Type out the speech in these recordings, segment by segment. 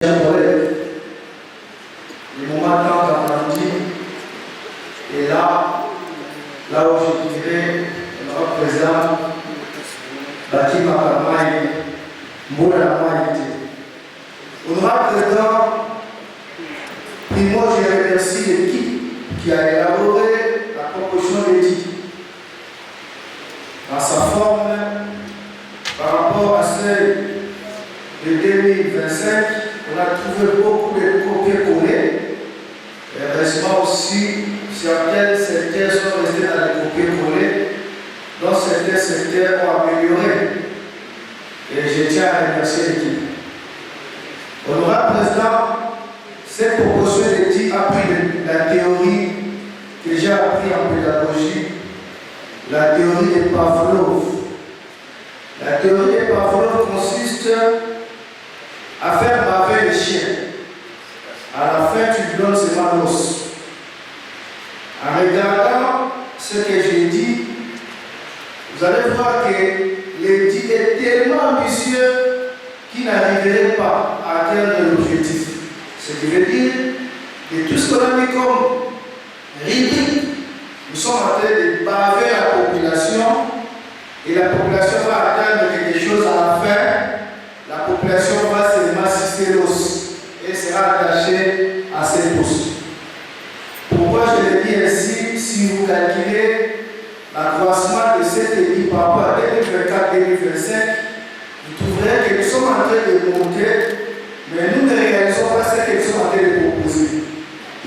Chers collègues, le moment tant qu'apprenti est là où je dirais notre président Bati Makamai Moula Maïté. Honorable président, primo, je remercie l'équipe qui a élaboré la proposition d'éthique dans sa forme par rapport à celle de 2025. On a trouvé beaucoup de copier-coller. Heureusement aussi, certains secteurs sont restés dans les copier-coller, dont certains secteurs ont amélioré. Et je tiens à remercier l'équipe. Honorable président, cette proposition d'éthique a pris la théorie que j'ai appris en pédagogie, la théorie de Pavlov. La théorie de Pavlov consiste à faire baver le chien. À la fin, tu lui donnes seulement l'os. En regardant ce que j'ai dit, vous allez voir que l'éthique est tellement ambitieux qu'il n'arriverait pas à atteindre l'objectif. Ce qui veut dire que tout ce qu'on a mis comme rubrique, nous sommes en train de baver la population et la population va atteindre quelque chose à la fin. La population va seulement assister l'os et sera attachée à cette poste. Pourquoi je le dis ainsi? Si vous calculez l'accroissement de cette équipe par rapport à 2024-2025, vous trouverez que nous sommes en train de monter, mais nous ne réalisons pas ce que nous sommes en train de proposer.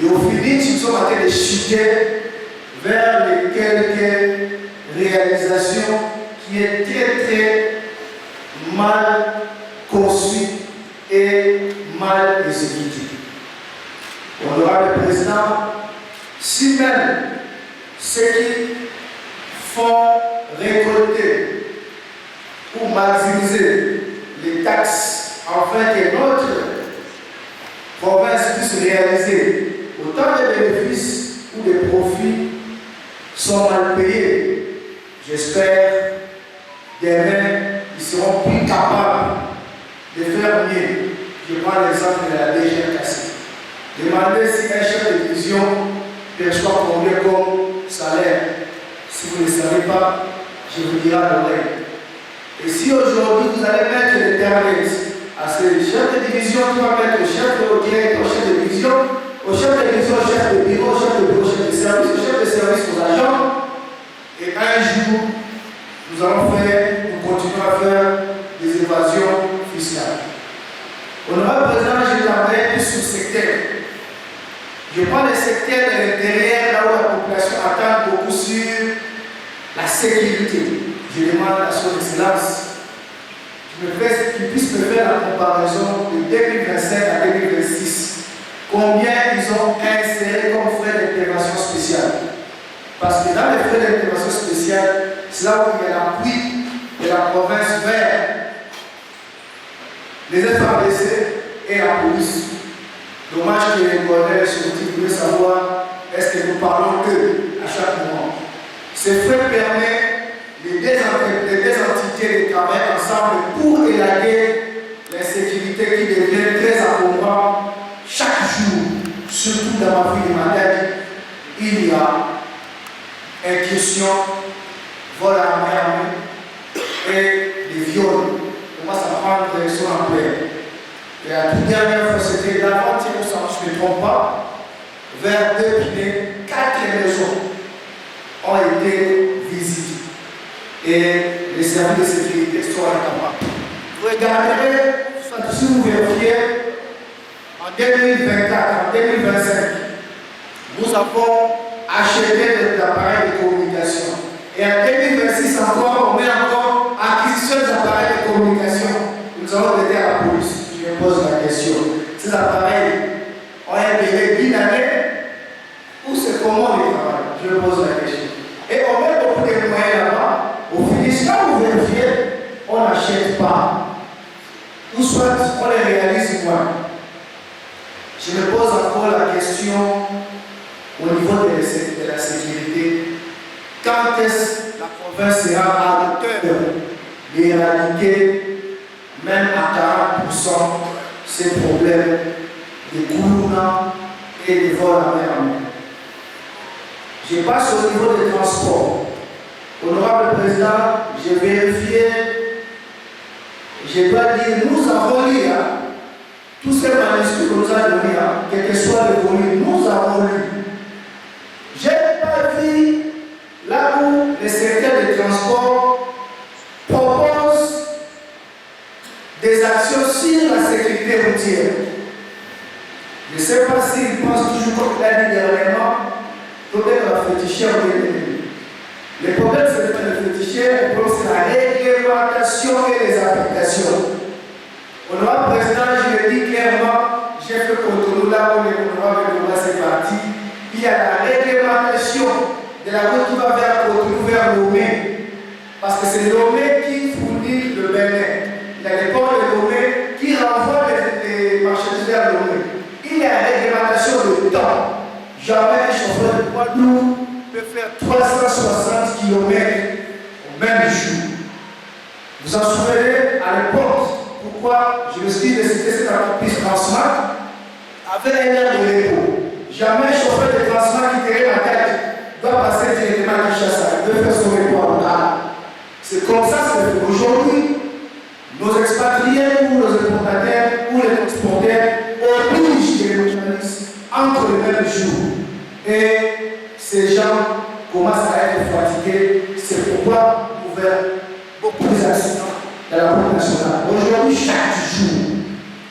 Et au finish, nous sommes en train de chuter vers les quelques réalisations qui est très mal conçu et mal exécuté. Honorable président, si même ceux qui font récolter ou maximiser les taxes afin que notre province puisse réaliser autant de bénéfices ou de profits sont mal payés, j'espère demain ils seront plus capables de faire mieux. Je prends l'exemple de la DGRKC. Demandez si un chef de division perçoit combien comme salaire. Si vous ne le savez pas, je vous dirai à l'oreille. Et si aujourd'hui vous allez mettre le terme à ce chef de division, tu vas mettre au chef de directeur, au chef de division, au chef de division, au chef de bureau, au chef de bureau, au chef de service, au chef de service, aux agents. Et un jour, nous continuons à faire des évasions fiscales. Honorable président, je travaille plus sur le secteur. Je prends le secteur de l'intérieur, là où la population attend beaucoup sur la sécurité. Je demande à son excellence qu'il puisse me faire la comparaison de 2025 à 2026. Combien ils ont inséré comme frais d'intervention spéciale? Parce que dans les frais d'intervention spéciale, c'est là où il y a l'appui de la province vers les FABC et la police. Dommage que les collègues sortis voulaient savoir est-ce que nous parlons d'eux à chaque moment. Ces frais permettent les deux entités de travailler ensemble pour élaguer l'insécurité qui devient très encombrante chaque jour. Surtout dans ma ville de Madrid, il y a incursion, vol armé et des viols. On va s'apprendre son ampleur. Et la toute dernière fois, c'était l'avant-hier, je ne me trompe pas, vers Épinay, 4 maisons ont été visitées. Et les services de sécurité sont incapables. Vous regarderez, si vous vérifiez, en 2024, en 2025, nous avons acheté des appareils de communication. Et en 2026 encore, on met encore acquisition des appareils de communication. Nous allons aider à la police. Je me pose la question. Ces appareils ont un délai d'une année ou c'est comment les travaillent? Je me pose la question. Et on met beaucoup de moyens là-bas. Au finish, quand vous vérifiez, on n'achète pas. Ou soit on les réalise moins. Je me pose encore la question au niveau de la sécurité. Quand est-ce que la province sera à hauteur d'éradiquer même à 40% ces problèmes de Koulouna et de vols à mer à mer. Je passe au niveau des transports. Honorable Président, j'ai vérifié, je dois dire, nous avons lu tous ces manuscrits que nous avons donnés, quel que soit le volume, nous avons lu. Je n'ai pas vu là où le secteur des transports propose des actions sur la sécurité routière. Je ne sais pas s'il pense toujours comme il a dit dernièrement, peut-être la fétichère ou le problème, c'est pas le fétichère, le problème, c'est la réglementation et les applications. Honorable Président, je le dis clairement, j'ai fait Cotonou là où l'honorable c'est parti. Il y a la réglementation de la route qui va vers Cotonou, vers Lomé. Parce que c'est Lomé qui fournit le Bénin. Il y a les ports de Lomé qui renvoient les marchandises vers Lomé. Il y a la réglementation de temps. Jamais un chauffeur de poids lourd peut faire 360 km au même jour. Vous en souvenez à l'époque pourquoi je me suis décidé cette entreprise Transmat avait un air de repos. Jamais un chauffeur de Transmat qui tirait ma tête doit passer directement à Kinshasa. Il doit faire son repos à Ouattara. C'est comme ça que c'est fait. Aujourd'hui, nos expatriés ou nos importateurs ou les transporteurs obligent les journalistes entre les mêmes jours. Et ces gens commencent à être fatigués. C'est pourquoi nous avons beaucoup d'accidents dans la route nationale. Aujourd'hui, chaque jour,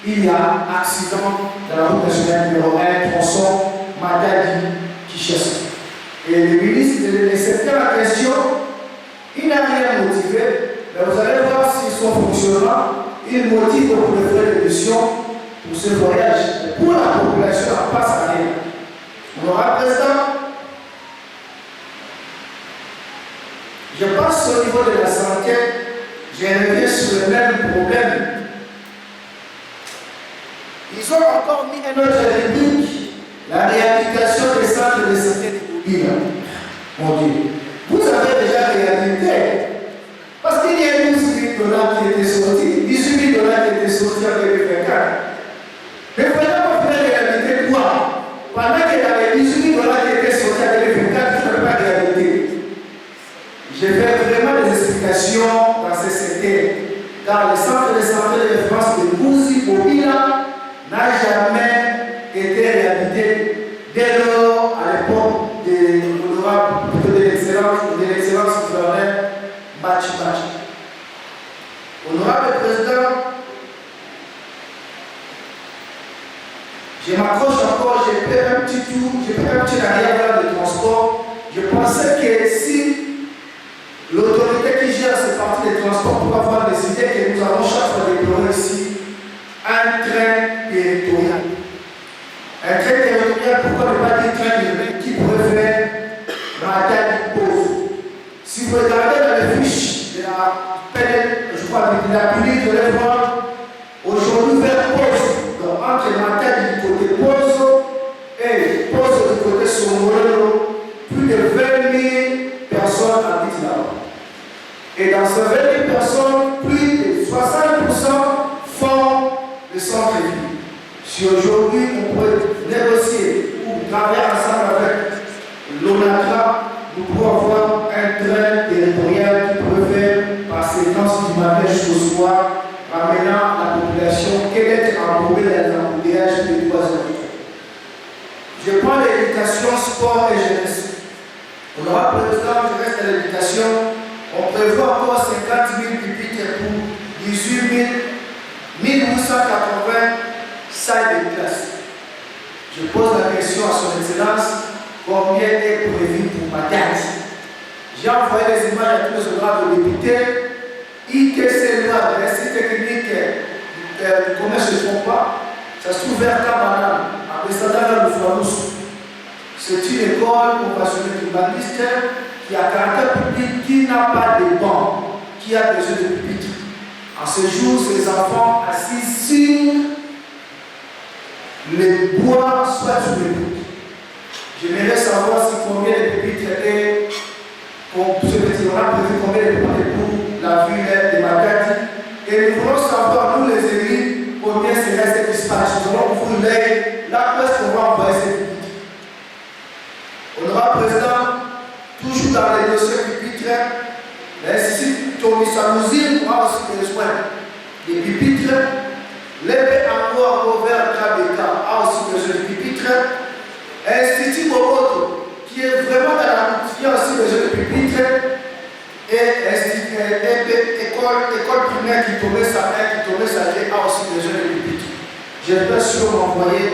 il y a accident dans la route nationale numéro 1, tronçon Matadi-Kinshasa. Et le ministre de secteur en question, il n'a rien motivé, mais vous allez voir si son fonctionnement, il motive pour les frais de mission pour ce voyage. Pour la population, ça passe à rien. Honorable Président, je passe au niveau de la santé, je reviens sur le même problème. Ils ont encore mis un autre limite, la réhabilitation des centres de santé de Bobila. Mon Dieu, vous avez déjà réhabilité. Parce qu'il y a 12 000 dollars qui étaient sortis, 18 000 dollars qui étaient sortis en 2024. Mais vous n'avez pas fait réhabiliter quoi? Pendant qu'il y avait 18 000 dollars qui étaient sortis en 2024, vous n'avez pas réhabilité. Je fais vraiment des explications dans ce secteur. Car le centre de santé de référence de Bouzi Bobila n'a jamais été réhabilité dès lors à l'époque de l'excellence gouverneur Bachi. Honorable Président, je m'accroche encore, j'ai fait un petit tour, j'ai fait un petit arrière vers le transport. Je pensais que si l'autorité qui gère cette partie des transports pour avoir décidé que nous avons chaque fois déploré ici un train territorial. Un train territorial, pourquoi ne pas dire train urbain qui pourrait faire Matadi-Pose? Si vous regardez dans les fiches de la peine, je crois, de la police, vous allez voir aujourd'hui vers Pose. Donc entre Matadi du côté Pose et Pose du côté Songolo, plus de 20 000 personnes habitent là-bas. Et dans ces 20 000 personnes, plus de 60% font le centre-ville. Si aujourd'hui on peut négocier ou travailler ensemble avec l'ONATRA, nous pouvons avoir un train territorial qui pourrait faire par séquence du matin jusqu'au soir, ramenant la population qu'elle est embourbée dans les embouteillages de 3 heures. Je prends l'éducation, sport et jeunesse. Honorable Président, je reste à l'éducation. On prévoit encore 50 000 pupitres pour 18 1880 salles de classe. Je pose la question à son Excellence, combien est prévu pour ma date? J'ai envoyé les images à tous les honorables députés. ITC loi de l'Institut technique du commerce, je ne trompe pas, ça se trouve vers Cabanane, à Bestadana de Fouanous. C'est une école conventionnelle urbaniste qui a caractère public, qui n'a pas de banc, qui a besoin de pupitres. En ce jour, ces enfants assis sur les bois, soit sur les poutres. J'aimerais savoir si combien de pupitres est, ce petit honorable prévu combien de pupitres pour la ville de Matadi. Et nous voulons savoir, nous les élus, combien c'est resté nous allons ouvrir l'œil, là où est-ce qu'on va envoyer ces pupitres. Honorable Président, toujours dans les dossiers pupitres, l'Institut Tony Sanoussi aura aussi besoin des pupitres. L'épée en noir ouvert KBK a aussi besoin de pupitres. Institut Moboto, qui est vraiment dans la route, qui a aussi besoin de pupitres. Et école primaire qui tombait sa main, qui tombait sa main, a aussi besoin de pupitres. J'espère sur m'envoyer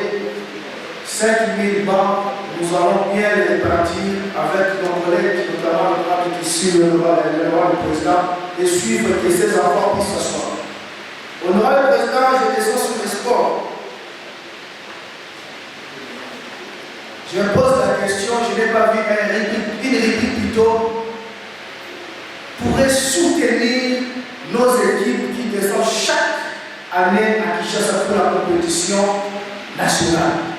5 000 bancs. Nous allons bien les répartir avec nos collègues, notamment le roi ici, le roi du président, et suivre que ces enfants puissent s'asseoir. Honorable Président, je descends sur le sport. Je me pose la question, je n'ai pas vu une réplique plutôt, pourrait soutenir nos équipes qui descendent chaque année à Kinshasa pour la compétition nationale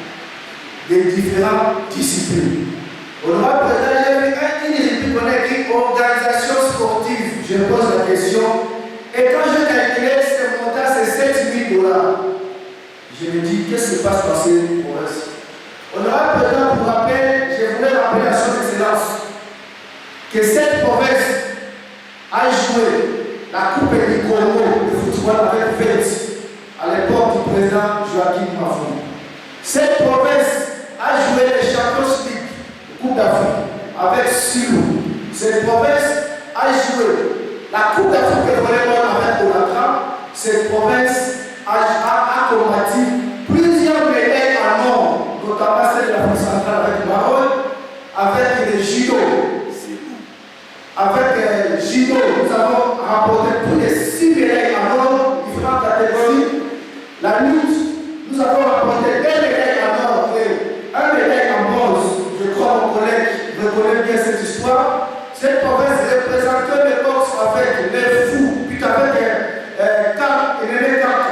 des différentes disciplines. Honorable Président, j'ai vu une réplique, on a écrit organisation sportive. Je me pose la question, et quand je calculais ce montant, c'est 7 000 $. Je me dis, qu'est-ce qui se passe dans ces provinces? Honorable Président, pour rappel, je voulais rappeler à son Excellence que cette province a joué la Coupe du Congo de football avec Vélez à l'époque du président Joachim Mafou. Cette province a joué les Champions League, Coupe d'Afrique avec Silou. Cette province a joué la Coupe d'Afrique de volleyball avec Olatra. Cette province a combattu plusieurs médailles en or, notamment celle de l'Afrique centrale avec Maroc, avec le judo. Avec judo, nous avons rapporté plus de 6 médailles en or, différentes catégories. La lutte, nous avons rapporté 2 médailles en or et 1 médaille en bronze. Je crois mon collègue reconnaît bien cette histoire. Cette province représentait le boxe avec les fous, puis avec Cap et les Cap,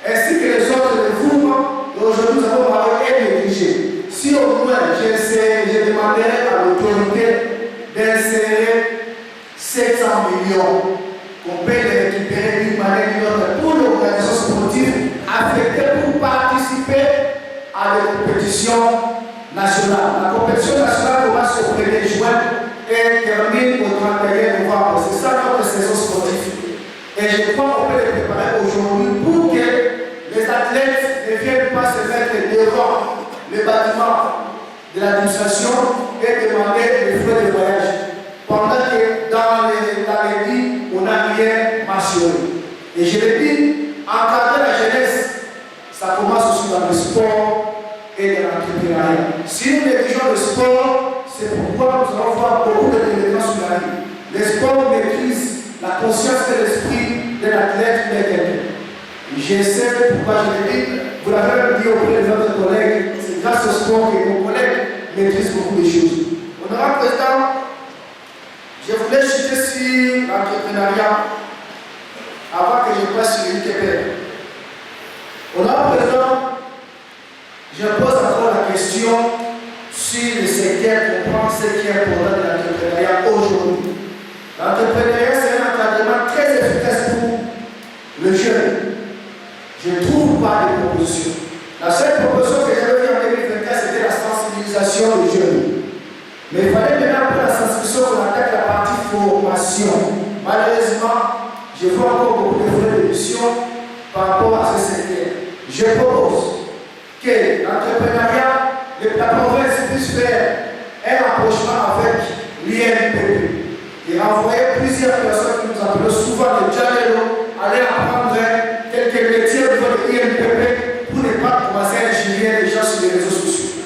ainsi que les autres mouvements. Et aujourd'hui, nous avons Maroc et négligé. Si au moins je demanderais à l'autorité d'insérer 700 millions qu'on peut les récupérer d'une manière ou d'une autre pour l'organisation sportive affectée pour participer à des compétitions nationales. La compétition nationale commence au 1er juin et termine au 31 novembre. C'est ça notre saison sportive. Et je crois qu'on peut les préparer aujourd'hui pour que les athlètes ne viennent pas se mettre devant le bâtiment de l'administration et demander les frais de voyage. Pendant que dans les vies, on n'a rien mentionné. Et je l'ai dit, encadrer la jeunesse, ça commence aussi dans le sport et dans l'entrepreneuriat. Si nous négligeons le sport, c'est pourquoi nous allons voir beaucoup de délinquants sur la vie. Le sport maîtrise la conscience de l'esprit de l'athlète de quelqu'un. Je sais pourquoi je l'ai dit, vous l'avez dit auprès des autres collègues, c'est grâce au sport que nos collègues maîtrisent beaucoup de choses. Honorable Président, je voulais chuter sur l'entrepreneuriat avant que je passe sur l'ITP. Honorable Président, je pose encore la question sur le secteur comprend ce qui est important de l'entrepreneuriat aujourd'hui. L'entrepreneuriat, c'est un encadrement très efficace pour le jeune. Je ne trouve pas de proposition. La seule proposition que j'avais vue en 2024, c'était la sensibilisation des jeunes. Mais il fallait maintenant pour la sensibilisation qu'on attaque la partie formation. Malheureusement, je vois encore beaucoup de frais d'émission par rapport à ce secteur. Je propose que l'entrepreneuriat, la province puisse faire un rapprochement avec l'INPP et envoyer plusieurs personnes que nous appelons souvent les Djanelo aller apprendre quelques métiers au niveau de l'INPP pour ne pas commencer à ingénier les gens sur les réseaux sociaux.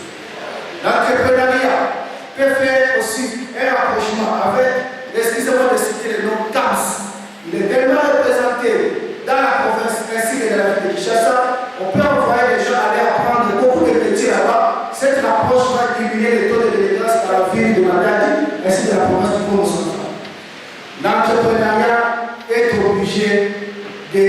L'entrepreneuriat peut faire aussi un rapprochement avec, excusez-moi de citer le nom CAMS. Il est tellement représenté dans la province ainsi que dans la ville de Kinshasa. On peut envoyer les gens aller apprendre beaucoup de métiers là-bas. Cette approche va diminuer le taux de délinquance dans la ville de Matadi ainsi que dans la province du Congo central. L'entrepreneuriat est obligé de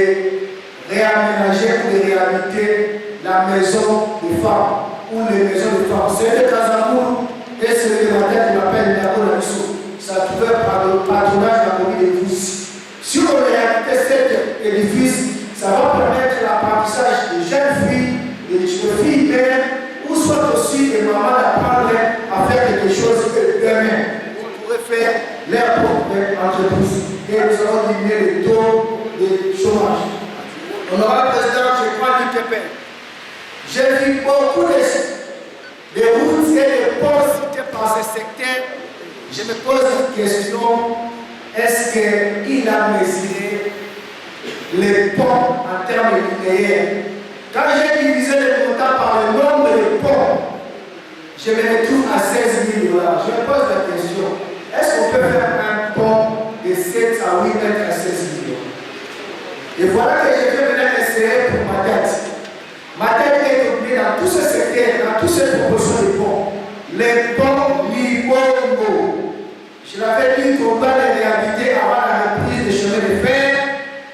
réaménager ou de réhabiliter la maison des femmes ou les maisons des femmes. C'est le Casamour et c'est le matin qui m'appelle Nako Lamisso. Ça trouvait par le patronage de la commune de Fous. Si on réhabilite cet édifice, ça va permettre l'apprentissage des jeunes filles prière, ou soit aussi des mamans d'apprendre à faire quelque chose que demain, vous pourrez faire leur propre entreprise. Et nous allons diminuer le taux de chômage. Honorable Président, je crois l'UTP. J'ai vu beaucoup de routes et de ponts cités par ce secteur. Je me pose une question, est-ce qu'il a mesuré les ponts en termes linéaires? Quand j'ai divisé le montant par le nombre de ponts, je me retrouve à 16 000 $. Je me pose la question, est-ce qu'on peut faire un pont de 7 à 8 mètres à 16 000 $? Et voilà que je vais venir essayer pour ma tête. Ma tête est oubliée dans tous ces secteurs, dans toutes ces proportions de ponts. Les ponts Libongo. Je l'avais dit qu'on va les réhabiliter avant la reprise des chemins de fer.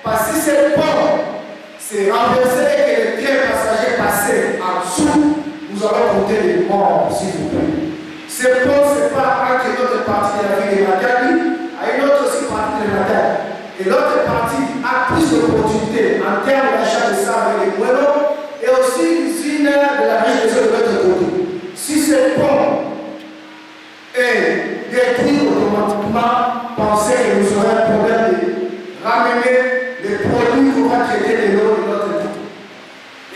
Parce que si ces ponts se renversaient et que les trains passagers passaient en dessous, nous allons compter les morts, s'il vous plaît. Ces ponts se séparent entre une autre partie de la ville de Matadi à une autre aussi partie de Matadi. Et l'autre partie a plus d'opportunités en termes d'achat de sable et de moellons et aussi l'usine de la riche des eaux de l'autre côté. Si ce pont est détruit automatiquement, pensez que nous aurons un problème de ramener les produits qu'on va traiter de l'eau de l'autre côté.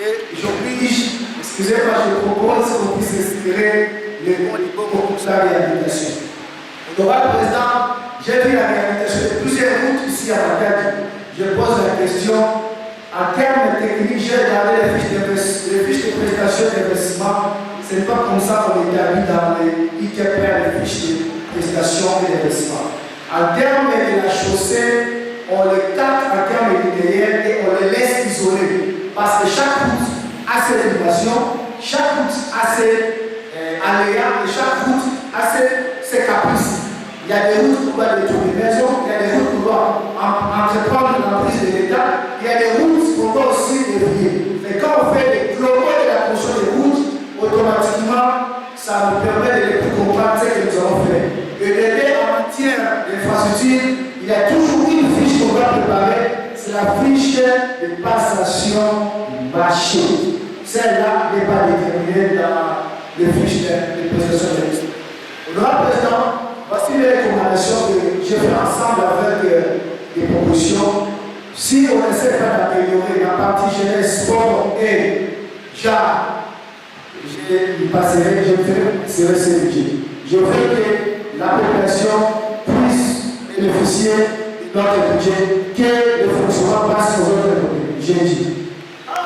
Et j'oblige, excusez-moi, je propose qu'on puisse inspirer les bons pour la réhabilitation. Honorable Président, j'ai vu la réhabilitation de plusieurs routes ici à Matadi. Je pose la question, en termes techniques, j'ai regardé les fiches de prestation d'investissement. Ce n'est pas comme ça qu'on établit dans les ITP, les fiches de prestation et d'investissement. En termes de la chaussée, on les tape en termes linéaires et on les laisse isolés. Parce que chaque route a ses innovations, chaque route a ses aléas et chaque route a ses caprices. Il y a des routes où on va détruire des maisons, il y a des routes où on va entreprendre l'emprise de l'État, il y a des routes qu'on va aussi dévier. Mais quand on fait des globaux de la construction des routes, automatiquement, ça nous permet de les comprendre ce que nous avons fait. Et d'aider en matière d'infrastructure, il y a toujours une fiche qu'on va préparer, c'est la fiche de passation du marché. Celle-là n'est pas déterminée dans les fiches de prestation d'investissement. Honorable Président, voici les recommandations que j'ai fait ensemble avec des propositions. Si on essaie pas d'améliorer la partie jeunesse, sport et genre, je passerai, je ferai ce budget. Je veux que la population puisse bénéficier de notre budget, que le fonctionnement passe sur notre budget.